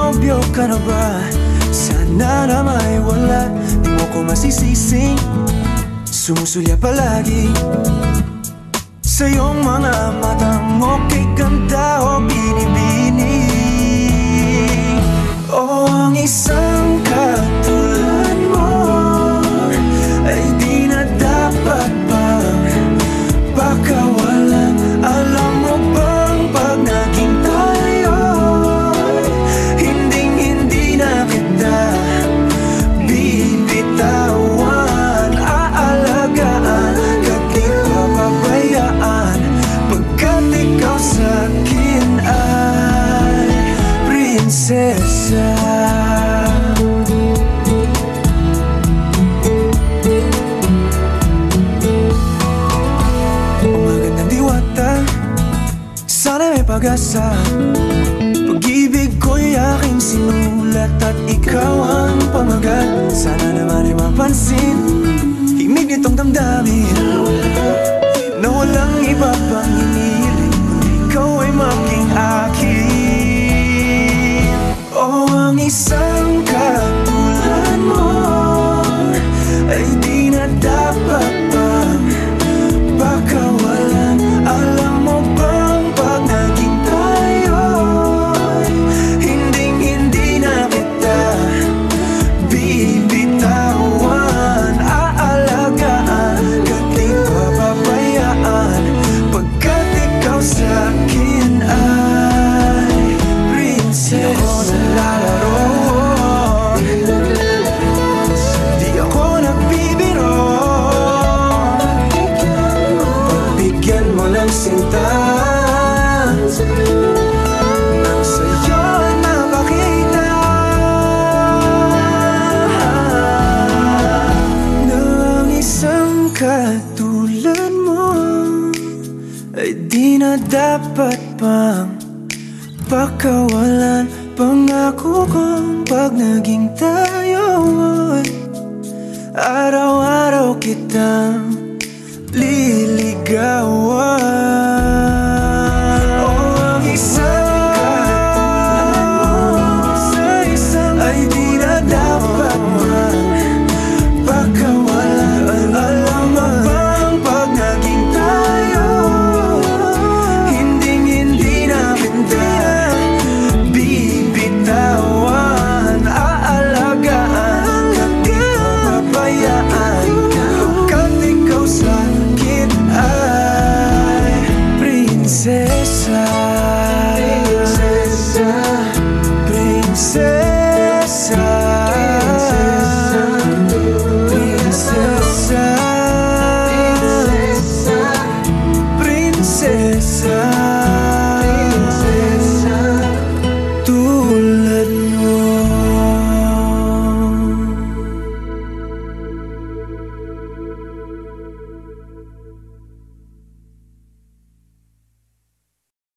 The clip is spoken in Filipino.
nobyo ka na ba? Sana na may wala, di mo ko masisising sumusulya palagi sa iyong mga matang okay ganda o binibini. O ang isang katulad mo ay di na dapat pang pakawalan. Alam mo bang pag naging tayo, hinding-hindi na kita bibitawan. Aalagaan kahit di papabayaan, pagkat ikaw sa'kin ay prinsesa. Sana may pag-asa, pag-ibig ko'y aking sinulat at ikaw ang pamagat. Sana naman ay mapansin himig nitong damdamin na walang iba pang hinihiling kundi ikaw ay maging akin. O ang isang katulad mo ay di na dapat pang pakawalan. Alam mo bang pag naging tayo, hinding-hindi na kita bibitawan. Aalagaan kahit di papabayaan, pagkat ikaw sa'kin ay prinsesa. Di ako naglalaro, di ako nagbibiro, pagbigyan mo ng sinta nang sa'yo ay mapakita na ang isang katulad mo ay di na dapat pang pakawalan. Pangako kong pag naging tayo ay araw-araw kitang liligawan. O ang isang katulad mo ay di na dapat pakawalan. Alam mo bang pag naging tayo, hinding-hindi na kita bibitawan. Aalagaan kahit di papabayaan, pagkat ikaw sa'kin ay prinsesa.